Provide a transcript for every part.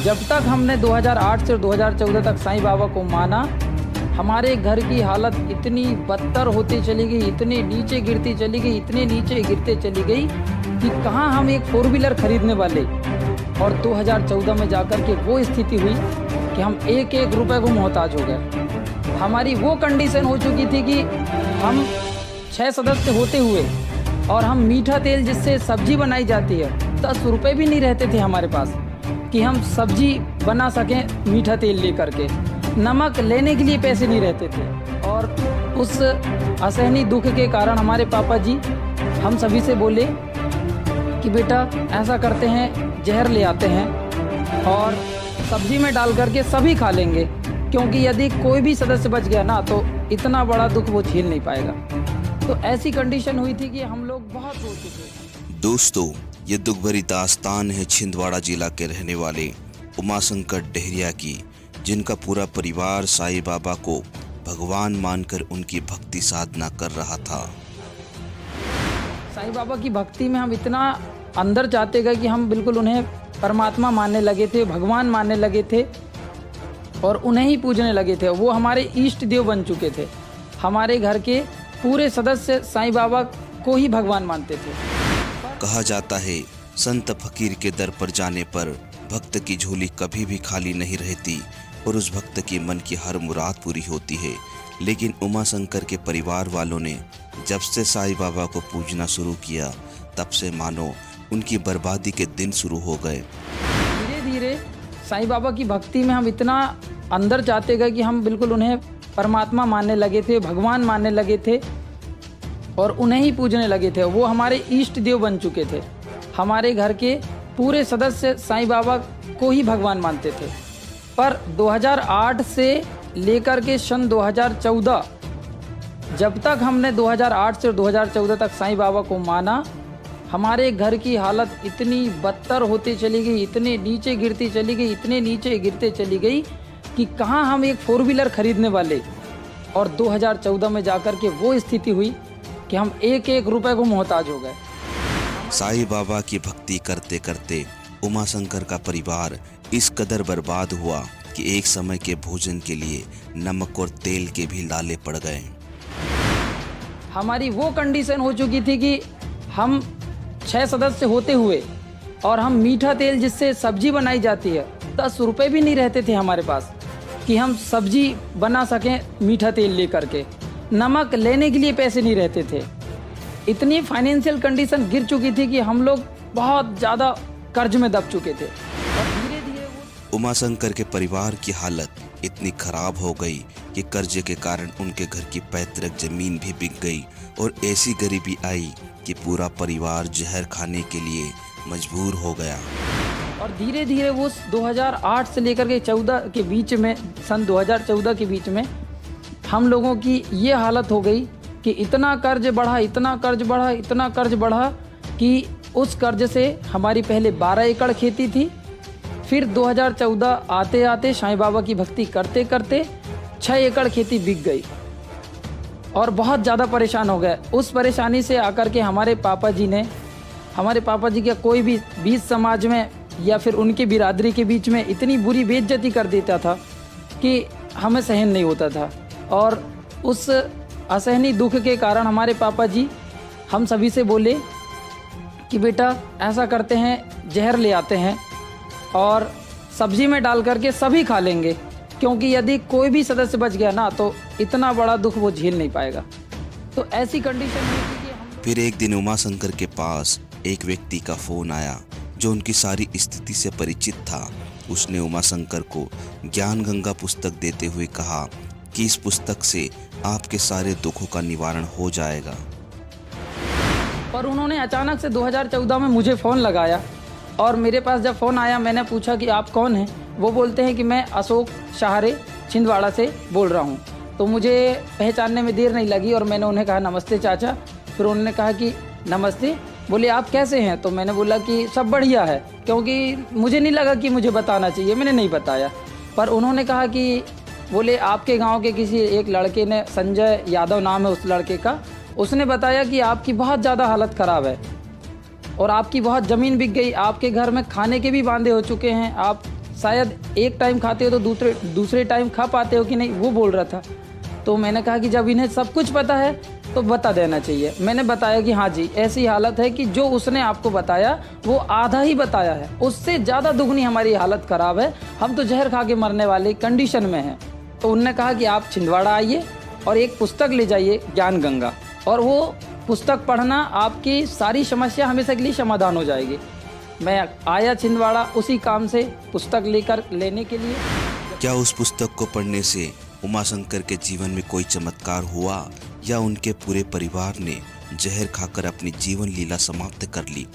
जब तक हमने 2008 से 2014 तक साईं बाबा को माना, हमारे घर की हालत इतनी बदतर होती चली गई, इतनी नीचे गिरती चली गई, इतनी नीचे गिरते चली गई कि कहाँ हम एक 4 व्हीलर खरीदने वाले। और 2014 में जाकर के वो स्थिति हुई कि हम एक एक रुपए को मोहताज हो गए। हमारी वो कंडीशन हो चुकी थी कि हम 6 सदस्य होते हुए और हम मीठा तेल जिससे सब्जी बनाई जाती है 10 रुपये भी नहीं रहते थे हमारे पास कि हम सब्जी बना सकें मीठा तेल लेकर के। नमक लेने के लिए पैसे नहीं रहते थे। और उस असहनीय दुख के कारण हमारे पापा जी हम सभी से बोले कि बेटा ऐसा करते हैं, जहर ले आते हैं और सब्जी में डाल करके सभी खा लेंगे, क्योंकि यदि कोई भी सदस्य बच गया ना तो इतना बड़ा दुख वो झेल नहीं पाएगा। तो ऐसी कंडीशन हुई थी कि हम लोग बहुत रो चुके। दोस्तों, ये दुख भरी दास्तान है छिंदवाड़ा जिला के रहने वाले उमाशंकर डेहरिया की, जिनका पूरा परिवार साईं बाबा को भगवान मानकर उनकी भक्ति साधना कर रहा था। साईं बाबा की भक्ति में हम इतना अंदर जाते गए कि हम बिल्कुल उन्हें परमात्मा मानने लगे थे, भगवान मानने लगे थे और उन्हें ही पूजने लगे थे। वो हमारे इष्ट देव बन चुके थे। हमारे घर के पूरे सदस्य साईं बाबा को ही भगवान मानते थे। कहा जाता है संत फकीर के दर पर जाने पर भक्त की झोली कभी भी खाली नहीं रहती और उस भक्त की मन की हर मुराद पूरी होती है। लेकिन उमाशंकर के परिवार वालों ने जब से साईं बाबा को पूजना शुरू किया तब से मानो उनकी बर्बादी के दिन शुरू हो गए। धीरे धीरे साईं बाबा की भक्ति में हम इतना अंदर जाते गए कि हम बिल्कुल उन्हें परमात्मा मानने लगे थे, भगवान मानने लगे थे और उन्हें ही पूजने लगे थे। वो हमारे इष्ट देव बन चुके थे। हमारे घर के पूरे सदस्य साईं बाबा को ही भगवान मानते थे। पर 2008 से लेकर के सन 2014, जब तक हमने 2008 से 2014 तक साईं बाबा को माना, हमारे घर की हालत इतनी बदतर होती चली गई, इतनी नीचे गिरती चली गई, इतने नीचे गिरते चली गई कि कहाँ हम एक 4 व्हीलर खरीदने वाले। और 2014 में जाकर के वो स्थिति हुई कि हम एक एक रुपए को मोहताज हो गए। साईं बाबा की भक्ति करते करते उमाशंकर का परिवार इस कदर बर्बाद हुआ कि एक समय के भोजन के लिए नमक और तेल के भी लाले पड़ गए। हमारी वो कंडीशन हो चुकी थी कि हम 6 सदस्य होते हुए और हम मीठा तेल जिससे सब्जी बनाई जाती है 10 रुपये भी नहीं रहते थे हमारे पास कि हम सब्जी बना सकें मीठा तेल लेकर के। नमक लेने के लिए पैसे नहीं रहते थे। इतनी फाइनेंशियल कंडीशन गिर चुकी थी कि हम लोग बहुत ज़्यादा कर्ज में दब चुके थे। और धीरे धीरे उमाशंकर के परिवार की हालत इतनी खराब हो गई कि कर्जे के कारण उनके घर की पैतृक जमीन भी बिक गई और ऐसी गरीबी आई कि पूरा परिवार जहर खाने के लिए मजबूर हो गया। और धीरे धीरे वो 2008 से लेकर के 14 के बीच में, सन 2014 के बीच में हम लोगों की ये हालत हो गई कि इतना कर्ज बढ़ा, इतना कर्ज बढ़ा, इतना कर्ज बढ़ा कि उस कर्ज से हमारी पहले 12 एकड़ खेती थी। फिर 2014 आते आते साईं बाबा की भक्ति करते करते 6 एकड़ खेती बिक गई और बहुत ज़्यादा परेशान हो गए। उस परेशानी से आकर के हमारे पापा जी का कोई भी बीच समाज में या फिर उनके बिरादरी के बीच में इतनी बुरी बेइज्जती कर देता था कि हमें सहन नहीं होता था। और उस असहनीय दुख के कारण हमारे पापा जी हम सभी से बोले कि बेटा ऐसा करते हैं, जहर ले आते हैं और सब्जी में डाल करके सभी खा लेंगे, क्योंकि यदि कोई भी सदस्य बच गया ना तो इतना बड़ा दुख वो झेल नहीं पाएगा। तो ऐसी कंडीशन हुई थी कि हम। फिर एक दिन उमाशंकर के पास एक व्यक्ति का फोन आया जो उनकी सारी स्थिति से परिचित था। उसने उमाशंकर को ज्ञान गंगा पुस्तक देते हुए कहा कि इस पुस्तक से आपके सारे दुखों का निवारण हो जाएगा। पर उन्होंने अचानक से 2014 में मुझे फ़ोन लगाया और मेरे पास जब फ़ोन आया मैंने पूछा कि आप कौन हैं। वो बोलते हैं कि मैं अशोक शाहरे छिंदवाड़ा से बोल रहा हूँ। तो मुझे पहचानने में देर नहीं लगी और मैंने उन्हें कहा नमस्ते चाचा। फिर उन्होंने कहा कि नमस्ते, बोले आप कैसे हैं। तो मैंने बोला कि सब बढ़िया है, क्योंकि मुझे नहीं लगा कि मुझे बताना चाहिए, मैंने नहीं बताया। पर उन्होंने कहा कि बोले आपके गांव के किसी एक लड़के ने, संजय यादव नाम है उस लड़के का, उसने बताया कि आपकी बहुत ज़्यादा हालत ख़राब है और आपकी बहुत ज़मीन बिक गई, आपके घर में खाने के भी वांदे हो चुके हैं, आप शायद एक टाइम खाते हो तो दूसरे टाइम खा पाते हो कि नहीं, वो बोल रहा था। तो मैंने कहा कि जब इन्हें सब कुछ पता है तो बता देना चाहिए। मैंने बताया कि हाँ जी, ऐसी हालत है कि जो उसने आपको बताया वो आधा ही बताया है, उससे ज़्यादा दुगनी हमारी हालत ख़राब है, हम तो जहर खा के मरने वाली कंडीशन में हैं। तो उनने कहा कि आप छिंदवाड़ा आइए और एक पुस्तक ले जाइए, ज्ञान गंगा, और वो पुस्तक पढ़ना, आपकी सारी समस्या हमेशा के लिए समाधान हो जाएगी। मैं आया छिंदवाड़ा उसी काम से पुस्तक लेने के लिए। क्या उस पुस्तक को पढ़ने से उमाशंकर के जीवन में कोई चमत्कार हुआ या उनके पूरे परिवार ने जहर खाकर अपनी जीवन लीला समाप्त कर ली?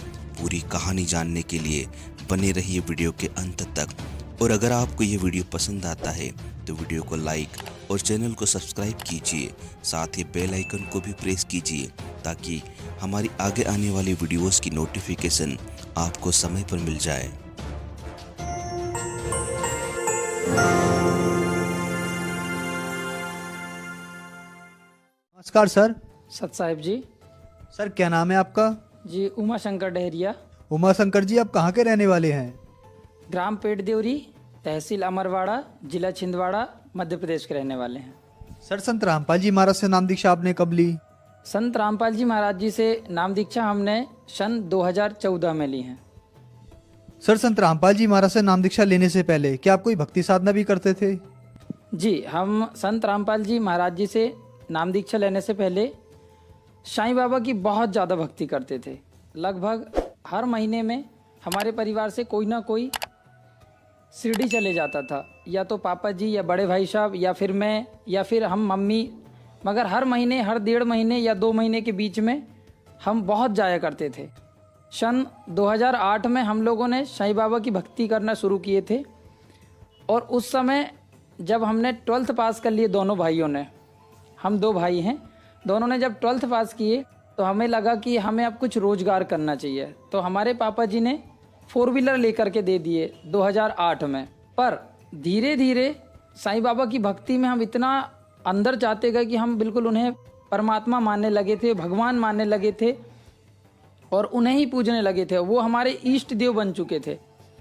पूरी कहानी जानने के लिए बने रहिए वीडियो के अंत तक। और अगर आपको ये वीडियो पसंद आता है तो वीडियो को लाइक और चैनल को सब्सक्राइब कीजिए, साथ ही बेल आइकन को भी प्रेस कीजिए ताकि हमारी आगे आने वाली वीडियोस की नोटिफिकेशन आपको समय पर मिल जाए। नमस्कार सर। सत साहिब जी। सर क्या नाम है आपका? जी उमाशंकर डहरिया। उमाशंकर जी, आप कहाँ के रहने वाले हैं? ग्राम पेट देवरी, तहसील अमरवाड़ा, जिला छिंदवाड़ा, मध्य प्रदेश के रहने वाले हैं। सर संत रामपाल जी महाराज से नाम दीक्षा आपने कब ली? संत रामपाल जी महाराज जी से नाम दीक्षा हमने सन 2014 में ली है। सर संत रामपाल जी महाराज से नाम दीक्षा लेने से पहले क्या आप कोई भक्ति साधना भी करते थे? जी, हम संत रामपाल जी महाराज जी से नाम दीक्षा लेने से पहले साईं बाबा की बहुत ज़्यादा भक्ति करते थे। लगभग हर महीने में हमारे परिवार से कोई ना कोई शिरडी चले जाता था, या तो पापा जी या बड़े भाई साहब या फिर मैं या फिर हम मम्मी, मगर हर महीने, हर 1.5 महीने या 2 महीने के बीच में हम बहुत जाया करते थे। सन 2008 में हम लोगों ने साईं बाबा की भक्ति करना शुरू किए थे, और उस समय जब हमने 12th पास कर लिए, दोनों भाइयों ने, हम 2 भाई हैं, दोनों ने जब 12th पास किए तो हमें लगा कि हमें अब कुछ रोज़गार करना चाहिए। तो हमारे पापा जी ने 4 व्हीलर लेकर के दे दिए 2008 में। पर धीरे धीरे साईं बाबा की भक्ति में हम इतना अंदर जाते गए कि हम बिल्कुल उन्हें परमात्मा मानने लगे थे, भगवान मानने लगे थे और उन्हें ही पूजने लगे थे। वो हमारे इष्ट देव बन चुके थे।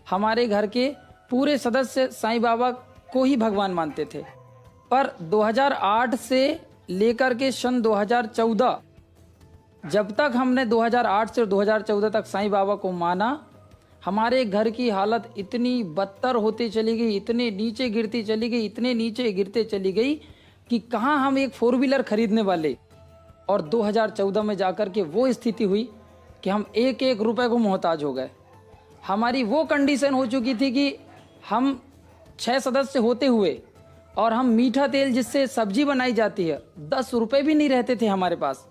हमारे घर के पूरे सदस्य साईं बाबा को ही भगवान मानते थे। पर 2008 से लेकर के सन 2014, जब तक हमने 2008 से 2014 तक साईं बाबा को माना, हमारे घर की हालत इतनी बदतर होती चली गई, इतने नीचे गिरती चली गई, इतने नीचे गिरते चली गई कि कहाँ हम एक 4 व्हीलर खरीदने वाले। और 2014 में जाकर के वो स्थिति हुई कि हम एक एक रुपए को मोहताज हो गए। हमारी वो कंडीशन हो चुकी थी कि हम 6 सदस्य होते हुए और हम मीठा तेल जिससे सब्जी बनाई जाती है, 10 रुपए भी नहीं रहते थे हमारे पास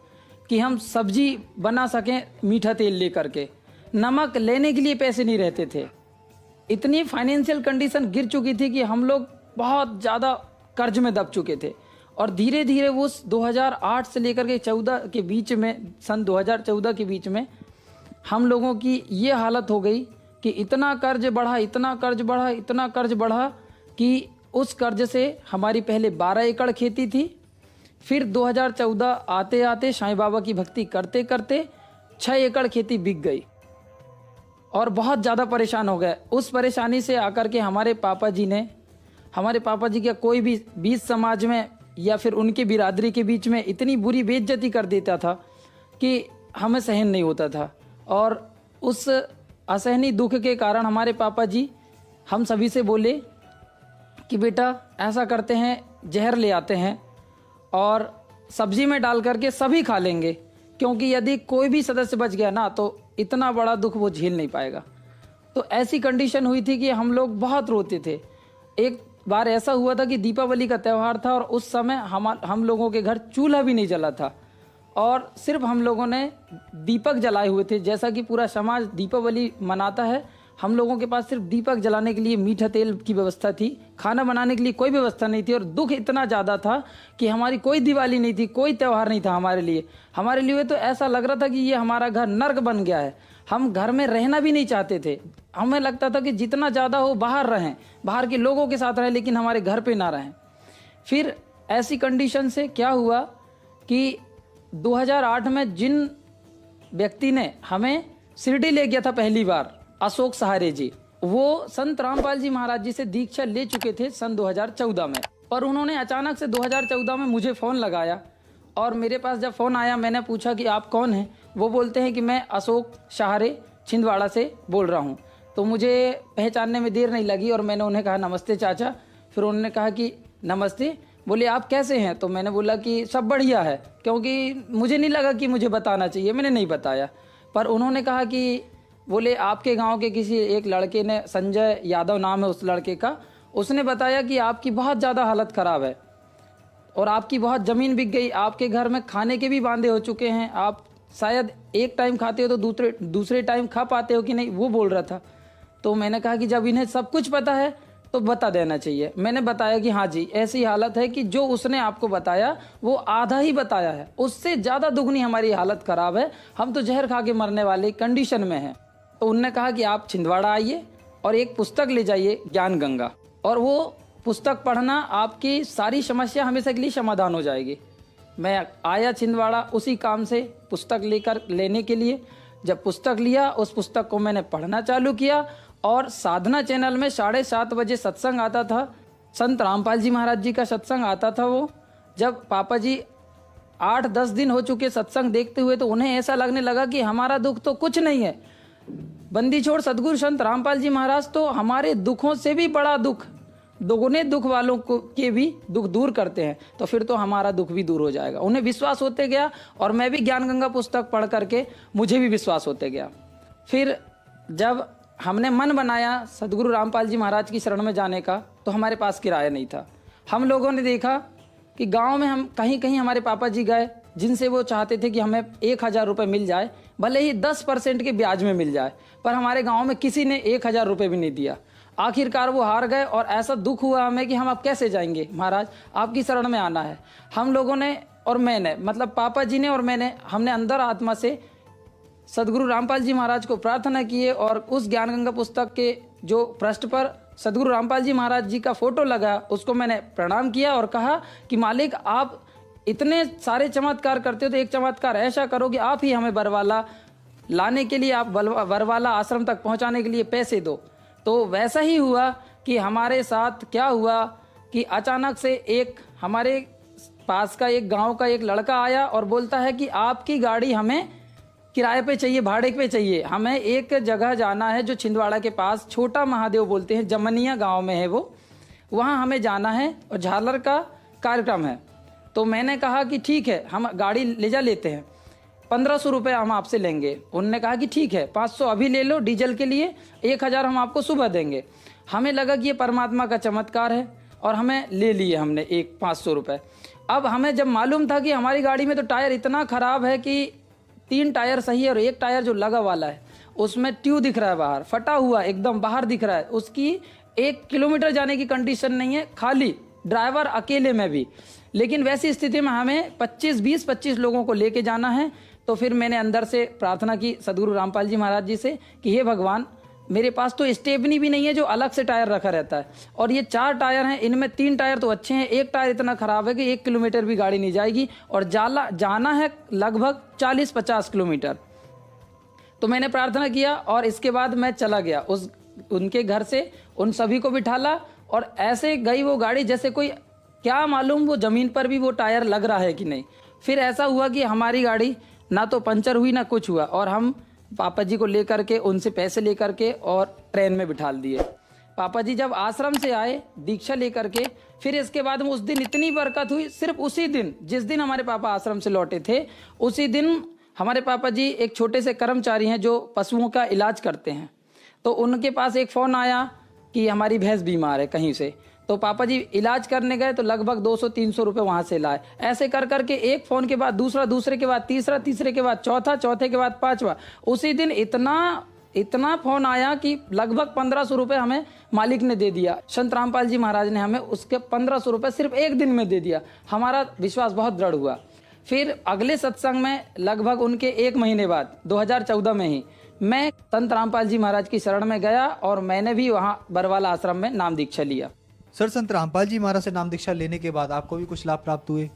कि हम सब्जी बना सकें मीठा तेल लेकर के। नमक लेने के लिए पैसे नहीं रहते थे। इतनी फाइनेंशियल कंडीशन गिर चुकी थी कि हम लोग बहुत ज़्यादा कर्ज में दब चुके थे। और धीरे धीरे उस 2008 से लेकर के 14 के बीच में, सन 2014 के बीच में हम लोगों की ये हालत हो गई कि इतना कर्ज बढ़ा, इतना कर्ज बढ़ा, इतना कर्ज बढ़ा कि उस कर्ज से हमारी पहले 12 एकड़ खेती थी, फिर 2014 आते आते साईं बाबा की भक्ति करते करते 6 एकड़ खेती बिक गई और बहुत ज़्यादा परेशान हो गए। उस परेशानी से आकर के हमारे पापा जी का कोई भी बीच समाज में या फिर उनकी बिरादरी के बीच में इतनी बुरी बेइज्जती कर देता था कि हमें सहन नहीं होता था। और उस असहनीय दुख के कारण हमारे पापा जी हम सभी से बोले कि बेटा ऐसा करते हैं, जहर ले आते हैं और सब्जी में डाल करके सभी खा लेंगे, क्योंकि यदि कोई भी सदस्य बच गया ना तो इतना बड़ा दुख वो झेल नहीं पाएगा। तो ऐसी कंडीशन हुई थी कि हम लोग बहुत रोते थे। एक बार ऐसा हुआ था कि दीपावली का त्यौहार था और उस समय हम लोगों के घर चूल्हा भी नहीं जला था और सिर्फ हम लोगों ने दीपक जलाए हुए थे। जैसा कि पूरा समाज दीपावली मनाता है, हम लोगों के पास सिर्फ दीपक जलाने के लिए मीठा तेल की व्यवस्था थी, खाना बनाने के लिए कोई व्यवस्था नहीं थी। और दुख इतना ज़्यादा था कि हमारी कोई दिवाली नहीं थी, कोई त्यौहार नहीं था हमारे लिए तो ऐसा लग रहा था कि ये हमारा घर नर्क बन गया है। हम घर में रहना भी नहीं चाहते थे। हमें लगता था कि जितना ज़्यादा हो बाहर रहें, बाहर के लोगों के साथ रहें, लेकिन हमारे घर पे ना रहें। फिर ऐसी कंडीशन से क्या हुआ कि 2008 में जिन व्यक्ति ने हमें शिरडी ले गया था पहली बार, अशोक सहारे जी, वो संत रामपाल जी महाराज जी से दीक्षा ले चुके थे सन 2014 में, पर उन्होंने अचानक से 2014 में मुझे फ़ोन लगाया और मेरे पास जब फ़ोन आया मैंने पूछा कि आप कौन हैं। वो बोलते हैं कि मैं अशोक शाहरे छिंदवाड़ा से बोल रहा हूँ। तो मुझे पहचानने में देर नहीं लगी और मैंने उन्हें कहा नमस्ते चाचा। फिर उन्होंने कहा कि नमस्ते, बोले आप कैसे हैं। तो मैंने बोला कि सब बढ़िया है, क्योंकि मुझे नहीं लगा कि मुझे बताना चाहिए, मैंने नहीं बताया। पर उन्होंने कहा कि बोले आपके गांव के किसी एक लड़के ने, संजय यादव नाम है उस लड़के का, उसने बताया कि आपकी बहुत ज़्यादा हालत ख़राब है और आपकी बहुत ज़मीन बिक गई, आपके घर में खाने के भी वांदे हो चुके हैं, आप शायद एक टाइम खाते हो तो दूसरे टाइम खा पाते हो कि नहीं, वो बोल रहा था। तो मैंने कहा कि जब इन्हें सब कुछ पता है तो बता देना चाहिए। मैंने बताया कि हाँ जी ऐसी हालत है कि जो उसने आपको बताया वो आधा ही बताया है, उससे ज़्यादा दुगनी हमारी हालत ख़राब है, हम तो जहर खा के मरने वाली कंडीशन में हैं। तो उनने कहा कि आप छिंदवाड़ा आइए और एक पुस्तक ले जाइए ज्ञान गंगा, और वो पुस्तक पढ़ना आपकी सारी समस्या हमेशा के लिए समाधान हो जाएगी। मैं आया छिंदवाड़ा उसी काम से पुस्तक लेने के लिए। जब पुस्तक लिया उस पुस्तक को मैंने पढ़ना चालू किया और साधना चैनल में 7:30 बजे सत्संग आता था, संत रामपाल जी महाराज जी का सत्संग आता था। वो जब पापा जी 8-10 दिन हो चुके सत्संग देखते हुए तो उन्हें ऐसा लगने लगा कि हमारा दुख तो कुछ नहीं है, बंदी छोड़ सदगुरु संत रामपाल जी महाराज तो हमारे दुखों से भी बड़ा दुख, दोगुने दुख वालों को के भी दुख दूर करते हैं, तो फिर तो हमारा दुख भी दूर हो जाएगा। उन्हें विश्वास होते गया और मैं भी ज्ञान गंगा पुस्तक पढ़ करके मुझे भी विश्वास होते गया। फिर जब हमने मन बनाया सदगुरु रामपाल जी महाराज की शरण में जाने का तो हमारे पास किराया नहीं था। हम लोगों ने देखा कि गांव में हम कहीं कहीं हमारे पापा जी गए जिनसे वो चाहते थे कि हमें 1000 रुपये मिल जाए, भले ही 10% के ब्याज में मिल जाए, पर हमारे गांव में किसी ने 1000 रुपये भी नहीं दिया। आखिरकार वो हार गए और ऐसा दुख हुआ हमें कि हम अब कैसे जाएंगे, महाराज आपकी शरण में आना है। हम लोगों ने और मैंने, मतलब पापा जी ने और मैंने, हमने अंदर आत्मा से सदगुरु रामपाल जी महाराज को प्रार्थना किए और उस ज्ञान गंगा पुस्तक के जो पृष्ठ पर सदगुरु रामपाल जी महाराज जी का फोटो लगा उसको मैंने प्रणाम किया और कहा कि मालिक आप इतने सारे चमत्कार करते हो तो एक चमत्कार ऐसा करो कि आप ही हमें बरवाला लाने के लिए, आप बरवाला आश्रम तक पहुंचाने के लिए पैसे दो। तो वैसा ही हुआ कि हमारे साथ क्या हुआ कि अचानक से एक हमारे पास का एक गांव का एक लड़का आया और बोलता है कि आपकी गाड़ी हमें किराए पे चाहिए, भाड़े पे चाहिए, हमें एक जगह जाना है जो छिंदवाड़ा के पास छोटा महादेव बोलते हैं, जमनिया गांव में है वो, वहाँ हमें जाना है और झालर का कार्यक्रम है। तो मैंने कहा कि ठीक है हम गाड़ी ले जा लेते हैं, 1500 रुपये हम आपसे लेंगे। उन्होंने कहा कि ठीक है 500 अभी ले लो डीजल के लिए, 1000 हम आपको सुबह देंगे। हमें लगा कि ये परमात्मा का चमत्कार है और हमें ले लिए हमने 500 रुपये। अब हमें जब मालूम था कि हमारी गाड़ी में तो टायर इतना ख़राब है कि 3 टायर सही है और एक टायर जो लगा वाला है उसमें ट्यूब दिख रहा है बाहर, फटा हुआ एकदम बाहर दिख रहा है, उसकी 1 किलोमीटर जाने की कंडीशन नहीं है, खाली ड्राइवर अकेले में भी। लेकिन वैसी स्थिति में हमें 20-25 लोगों को लेके जाना है। तो फिर मैंने अंदर से प्रार्थना की सदगुरु रामपाल जी महाराज जी से कि हे भगवान, मेरे पास तो स्टेपनी भी नहीं है जो अलग से टायर रखा रहता है, और ये 4 टायर हैं, इनमें 3 टायर तो अच्छे हैं, एक टायर इतना ख़राब है कि 1 किलोमीटर भी गाड़ी नहीं जाएगी और जाना है लगभग 40-50 किलोमीटर। तो मैंने प्रार्थना किया और इसके बाद मैं चला गया उनके घर से, उन सभी को बिठाला और ऐसे गई वो गाड़ी जैसे कोई, क्या मालूम वो ज़मीन पर भी वो टायर लग रहा है कि नहीं। फिर ऐसा हुआ कि हमारी गाड़ी ना तो पंचर हुई ना कुछ हुआ और हम पापा जी को लेकर के उनसे पैसे लेकर के और ट्रेन में बिठा दिए। पापा जी जब आश्रम से आए दीक्षा लेकर के, फिर इसके बाद में उस दिन इतनी बरकत हुई, सिर्फ उसी दिन जिस दिन हमारे पापा आश्रम से लौटे थे उसी दिन हमारे पापा जी एक छोटे से कर्मचारी हैं जो पशुओं का इलाज करते हैं, तो उनके पास एक फ़ोन आया कि हमारी भैंस बीमार है कहीं से। तो पापा जी इलाज करने गए तो लगभग 200-300 रुपये वहाँ से लाए। ऐसे कर करके एक फ़ोन के बाद दूसरा, दूसरे के बाद तीसरा, तीसरे के बाद चौथा, चौथे के बाद 5वां। उसी दिन इतना फ़ोन आया कि लगभग 1500 रुपये हमें मालिक ने दे दिया। संत रामपाल जी महाराज ने हमें उसके 1500 रुपये सिर्फ एक दिन में दे दिया। हमारा विश्वास बहुत दृढ़ हुआ। फिर अगले सत्संग में लगभग उनके 1 महीने बाद 2014 में ही मैं संत रामपाल जी महाराज की शरण में गया और मैंने भी वहाँ बरवाला आश्रम में नाम दीक्षा लिया। सर, संत रामपाल जी महाराज से नाम दीक्षा लेने के बाद आपको भी कुछ लाभ प्राप्त हुए?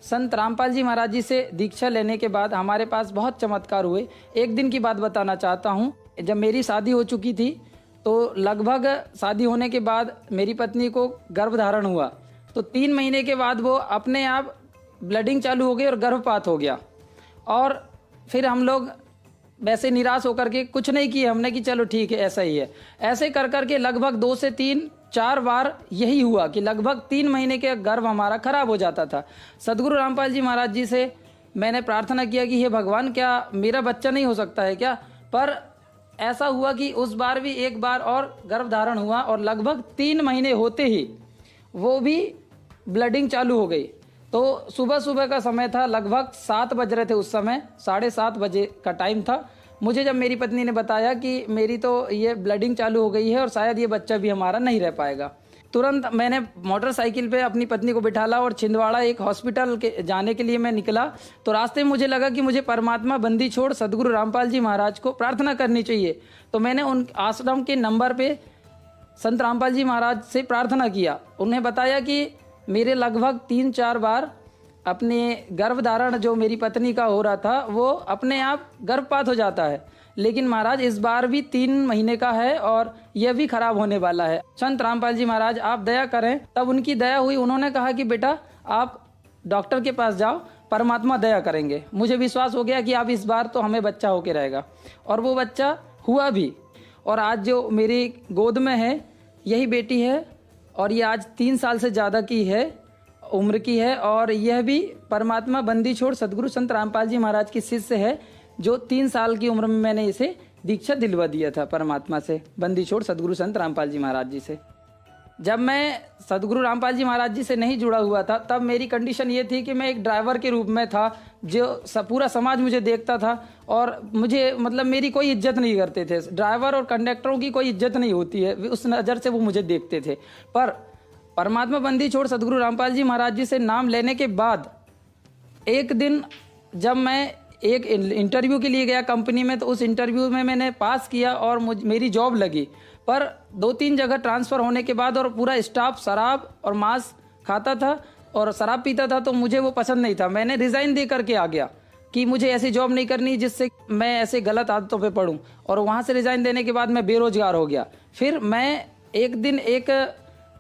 संत रामपाल जी महाराज जी से दीक्षा लेने के बाद हमारे पास बहुत चमत्कार हुए। एक दिन की बात बताना चाहता हूँ। जब मेरी शादी हो चुकी थी तो लगभग शादी होने के बाद मेरी पत्नी को गर्भधारण हुआ, तो 3 महीने के बाद वो अपने आप ब्लडिंग चालू हो गई और गर्भपात हो गया। और फिर हम लोग वैसे निराश होकर के कुछ नहीं किए हमने कि चलो ठीक है ऐसा ही है। ऐसे कर कर के लगभग 2 से 3-4 बार यही हुआ कि लगभग 3 महीने के गर्भ हमारा खराब हो जाता था। सदगुरु रामपाल जी महाराज जी से मैंने प्रार्थना किया कि हे भगवान, क्या मेरा बच्चा नहीं हो सकता है क्या? पर ऐसा हुआ कि उस बार भी एक बार और गर्भधारण हुआ और लगभग 3 महीने होते ही वो भी ब्लडिंग चालू हो गई। तो सुबह सुबह का समय था, लगभग 7 बज रहे थे उस समय, 7:30 बजे का टाइम था। मुझे जब मेरी पत्नी ने बताया कि मेरी तो ये ब्लडिंग चालू हो गई है और शायद ये बच्चा भी हमारा नहीं रह पाएगा, तुरंत मैंने मोटरसाइकिल पे अपनी पत्नी को बिठाला और छिंदवाड़ा एक हॉस्पिटल के जाने के लिए मैं निकला। तो रास्ते में मुझे लगा कि मुझे परमात्मा बंदी छोड़ सदगुरु रामपाल जी महाराज को प्रार्थना करनी चाहिए। तो मैंने उन आश्रम के नंबर पे संत रामपाल जी महाराज से प्रार्थना किया। उन्हें बताया कि मेरे लगभग 3-4 बार अपने गर्भधारण जो मेरी पत्नी का हो रहा था वो अपने आप गर्भपात हो जाता है, लेकिन महाराज इस बार भी 3 महीने का है और यह भी खराब होने वाला है। संत रामपाल जी महाराज आप दया करें। तब उनकी दया हुई, उन्होंने कहा कि बेटा आप डॉक्टर के पास जाओ, परमात्मा दया करेंगे। मुझे विश्वास हो गया कि अब इस बार तो हमें बच्चा होके रहेगा, और वो बच्चा हुआ भी। और आज जो मेरी गोद में है यही बेटी है, और ये आज 3 साल से ज़्यादा की है उम्र की है, और यह भी परमात्मा बंदी छोड़ सदगुरु संत रामपाल जी महाराज की शिष्य है, जो 3 साल की उम्र में मैंने इसे दीक्षा दिलवा दिया था परमात्मा से, बंदी छोड़ सदगुरु संत रामपाल जी महाराज जी से। जब मैं सदगुरु रामपाल जी महाराज जी से नहीं जुड़ा हुआ था तब मेरी कंडीशन ये थी कि मैं एक ड्राइवर के रूप में था, जो पूरा समाज मुझे देखता था और मुझे मतलब मेरी कोई इज्जत नहीं करते थे। ड्राइवर और कंडक्टरों की कोई इज्जत नहीं होती है, उस नज़र से वो मुझे देखते थे। पर परमात्मा बंदी छोड़ सदगुरु रामपाल जी महाराज जी से नाम लेने के बाद एक दिन जब मैं एक इंटरव्यू के लिए गया कंपनी में, तो उस इंटरव्यू में मैंने पास किया और मेरी जॉब लगी। पर 2-3 जगह ट्रांसफ़र होने के बाद और पूरा स्टाफ शराब और मांस खाता था और शराब पीता था, तो मुझे वो पसंद नहीं था। मैंने रिज़ाइन दे करके आ गया कि मुझे ऐसी जॉब नहीं करनी जिससे मैं ऐसे गलत आदतों पे पड़ूं। और वहाँ से रिज़ाइन देने के बाद मैं बेरोजगार हो गया। फिर मैं एक दिन एक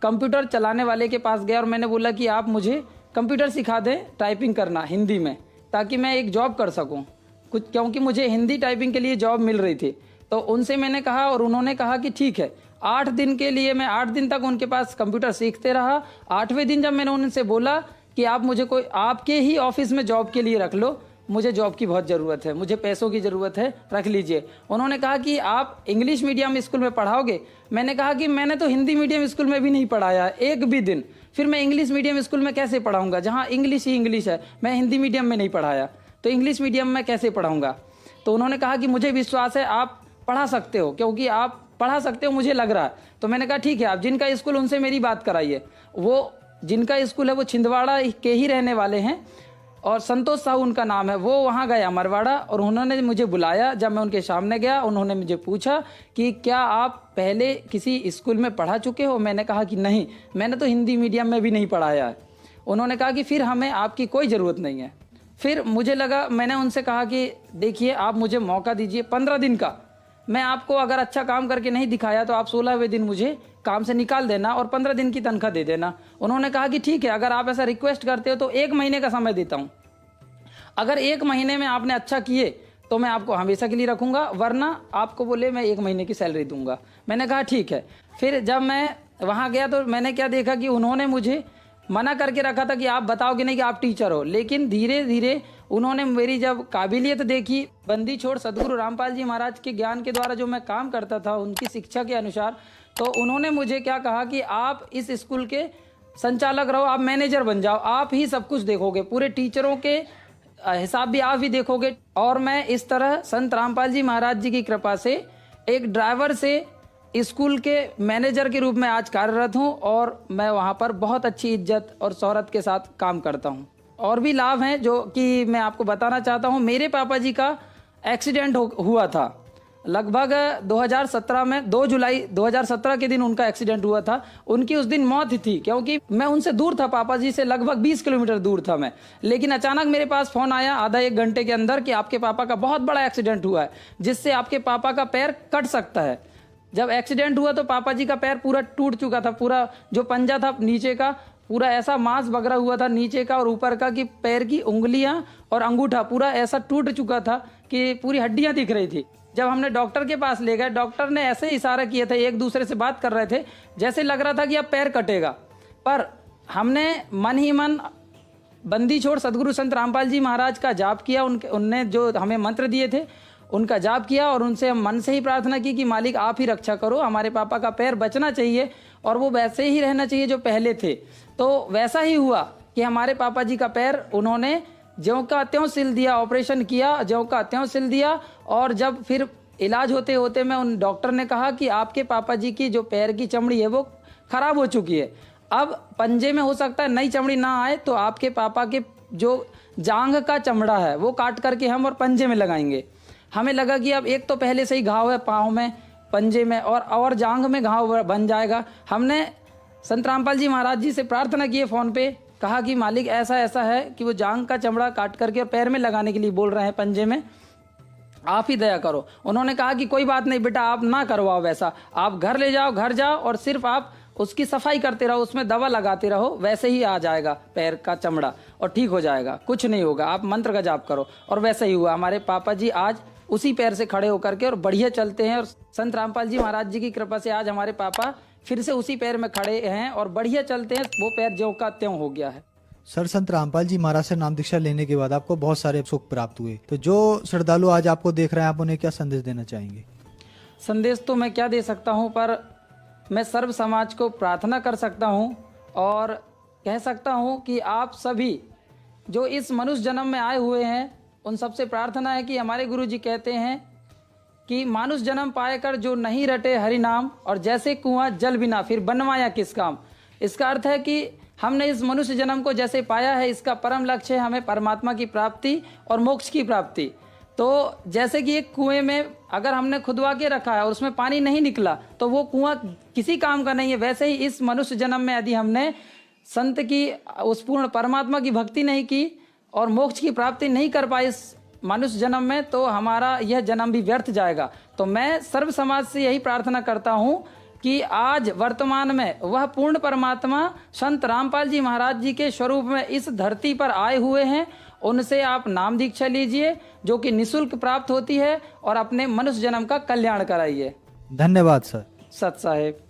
कंप्यूटर चलाने वाले के पास गया और मैंने बोला कि आप मुझे कंप्यूटर सिखा दें टाइपिंग करना हिंदी में, ताकि मैं एक जॉब कर सकूं कुछ, क्योंकि मुझे हिंदी टाइपिंग के लिए जॉब मिल रही थी। तो उनसे मैंने कहा और उन्होंने कहा कि ठीक है। 8 दिन के लिए मैं 8 दिन तक उनके पास कंप्यूटर सीखते रहा। 8वें दिन जब मैंने उनसे बोला कि आप मुझे कोई आपके ही ऑफिस में जॉब के लिए रख लो, मुझे जॉब की बहुत ज़रूरत है, मुझे पैसों की ज़रूरत है, रख लीजिए। उन्होंने कहा कि आप इंग्लिश मीडियम स्कूल में पढ़ाओगे? मैंने कहा कि मैंने तो हिंदी मीडियम स्कूल में भी नहीं पढ़ाया एक भी दिन, फिर मैं इंग्लिश मीडियम स्कूल में कैसे पढ़ाऊँगा, जहाँ इंग्लिश ही इंग्लिश है। मैं हिंदी मीडियम में नहीं पढ़ाया तो इंग्लिश मीडियम में कैसे पढ़ाऊँगा? तो उन्होंने कहा कि मुझे विश्वास है आप पढ़ा सकते हो, क्योंकि आप पढ़ा सकते हो मुझे लग रहा है। तो मैंने कहा ठीक है, आप जिनका स्कूल उनसे मेरी बात कराइए। वो जिनका स्कूल है वो छिंदवाड़ा के ही रहने वाले हैं और संतोष साहू उनका नाम है। वो वहाँ गया मरवाड़ा और उन्होंने मुझे बुलाया। जब मैं उनके सामने गया उन्होंने मुझे पूछा कि क्या आप पहले किसी स्कूल में पढ़ा चुके हो? मैंने कहा कि नहीं, मैंने तो हिंदी मीडियम में भी नहीं पढ़ाया है। उन्होंने कहा कि फिर हमें आपकी कोई ज़रूरत नहीं है। फिर मुझे लगा, मैंने उनसे कहा कि देखिए आप मुझे मौका दीजिए 15 दिन का, मैं आपको अगर अच्छा काम करके नहीं दिखाया तो आप 16वें दिन मुझे काम से निकाल देना और 15 दिन की तनख्वाह दे देना। उन्होंने कहा कि ठीक है, अगर आप ऐसा रिक्वेस्ट करते हो तो 1 महीने का समय देता हूँ। अगर 1 महीने में आपने अच्छा किए तो मैं आपको हमेशा के लिए रखूँगा, वरना आपको बोले मैं 1 महीने की सैलरी दूंगा। मैंने कहा ठीक है। फिर जब मैं वहाँ गया तो मैंने क्या देखा कि उन्होंने मुझे मना करके रखा था कि आप बताओगे नहीं कि आप टीचर हो, लेकिन धीरे धीरे उन्होंने मेरी जब काबिलियत देखी, बंदी छोड़ सदगुरु रामपाल जी महाराज के ज्ञान के द्वारा जो मैं काम करता था उनकी शिक्षा के अनुसार, तो उन्होंने मुझे क्या कहा कि आप इस स्कूल के संचालक रहो, आप मैनेजर बन जाओ, आप ही सब कुछ देखोगे, पूरे टीचरों के हिसाब भी आप ही देखोगे। और मैं इस तरह संत रामपाल जी महाराज जी की कृपा से एक ड्राइवर से स्कूल के मैनेजर के रूप में आज कार्यरत हूँ और मैं वहाँ पर बहुत अच्छी इज्जत और शोहरत के साथ काम करता हूँ। और भी लाभ हैं जो कि मैं आपको बताना चाहता हूँ। मेरे पापा जी का एक्सीडेंट हुआ था लगभग 2017 में, 2 जुलाई 2017 के दिन उनका एक्सीडेंट हुआ था। उनकी उस दिन मौत थी, क्योंकि मैं उनसे दूर था, पापा जी से लगभग 20 किलोमीटर दूर था मैं। लेकिन अचानक मेरे पास फ़ोन आया आधा 1 घंटे के अंदर कि आपके पापा का बहुत बड़ा एक्सीडेंट हुआ है, जिससे आपके पापा का पैर कट सकता है। जब एक्सीडेंट हुआ तो पापा जी का पैर पूरा टूट चुका था, पूरा जो पंजा था नीचे का पूरा ऐसा मांस बगरा हुआ था नीचे का और ऊपर का कि पैर की उंगलियां और अंगूठा पूरा ऐसा टूट चुका था कि पूरी हड्डियां दिख रही थी। जब हमने डॉक्टर के पास ले गए, डॉक्टर ने ऐसे इशारा किए थे, एक दूसरे से बात कर रहे थे, जैसे लग रहा था कि अब पैर कटेगा। पर हमने मन ही मन बंदी छोड़ सदगुरु संत रामपाल जी महाराज का जाप किया। उनने जो हमें मंत्र दिए थे उनका जाप किया और उनसे हम मन से ही प्रार्थना की कि मालिक आप ही रक्षा करो, हमारे पापा का पैर बचना चाहिए और वो वैसे ही रहना चाहिए जो पहले थे। तो वैसा ही हुआ कि हमारे पापा जी का पैर उन्होंने ज्यों का त्यों सिल दिया, ऑपरेशन किया, ज्यों का त्यों सिल दिया। और जब फिर इलाज होते होते मैं उन डॉक्टर ने कहा कि आपके पापा जी की जो पैर की चमड़ी है वो खराब हो चुकी है, अब पंजे में हो सकता है नई चमड़ी ना आए, तो आपके पापा के जो जांघ का चमड़ा है वो काट करके हम और पंजे में लगाएंगे। हमें लगा कि अब एक तो पहले से ही घाव है पाँव में, पंजे में और जांघ में घाव बन जाएगा। हमने संत रामपाल जी महाराज जी से प्रार्थना की फ़ोन पे, कहा कि मालिक ऐसा ऐसा है कि वो जांघ का चमड़ा काट करके और पैर में लगाने के लिए बोल रहे हैं पंजे में, आप ही दया करो। उन्होंने कहा कि कोई बात नहीं बेटा, आप ना करवाओ वैसा, आप घर ले जाओ, घर जाओ और सिर्फ आप उसकी सफाई करते रहो, उसमें दवा लगाते रहो, वैसे ही आ जाएगा पैर का चमड़ा और ठीक हो जाएगा, कुछ नहीं होगा, आप मंत्र का जाप करो। और वैसा ही हुआ। हमारे पापा जी आज उसी पैर से खड़े होकर के और बढ़िया चलते हैं और संत रामपाल जी महाराज जी की कृपा से आज हमारे पापा फिर से उसी पैर में खड़े हैं और बढ़िया चलते हैं। वो पैर ज्यों का त्यों हो गया है। सर, संत रामपाल जी महाराज से नाम दीक्षा लेने के बाद आपको बहुत सारे सुख प्राप्त हुए, तो जो श्रद्धालु आज आपको देख रहे हैं आप उन्हें क्या संदेश देना चाहेंगे? संदेश तो मैं क्या दे सकता हूँ, पर मैं सर्व समाज को प्रार्थना कर सकता हूँ और कह सकता हूँ कि आप सभी जो इस मनुष्य जन्म में आए हुए हैं उन सबसे प्रार्थना है कि हमारे गुरु जी कहते हैं कि मानुष जन्म पाए कर जो नहीं रटे हरि नाम, और जैसे कुआं जल बिना फिर बनवाया किस काम। इसका अर्थ है कि हमने इस मनुष्य जन्म को जैसे पाया है, इसका परम लक्ष्य है हमें परमात्मा की प्राप्ति और मोक्ष की प्राप्ति। तो जैसे कि एक कुएं में अगर हमने खुदवा के रखा है और उसमें पानी नहीं निकला तो वो कुआं किसी काम का नहीं है। वैसे ही इस मनुष्य जन्म में यदि हमने संत की उस पूर्ण परमात्मा की भक्ति नहीं की और मोक्ष की प्राप्ति नहीं कर पाए इस मनुष्य जन्म में, तो हमारा यह जन्म भी व्यर्थ जाएगा। तो मैं सर्व समाज से यही प्रार्थना करता हूँ कि आज वर्तमान में वह पूर्ण परमात्मा संत रामपाल जी महाराज जी के स्वरूप में इस धरती पर आए हुए हैं, उनसे आप नाम दीक्षा लीजिए जो कि निःशुल्क प्राप्त होती है और अपने मनुष्य जन्म का कल्याण कराइए। धन्यवाद सर। सत साहेब।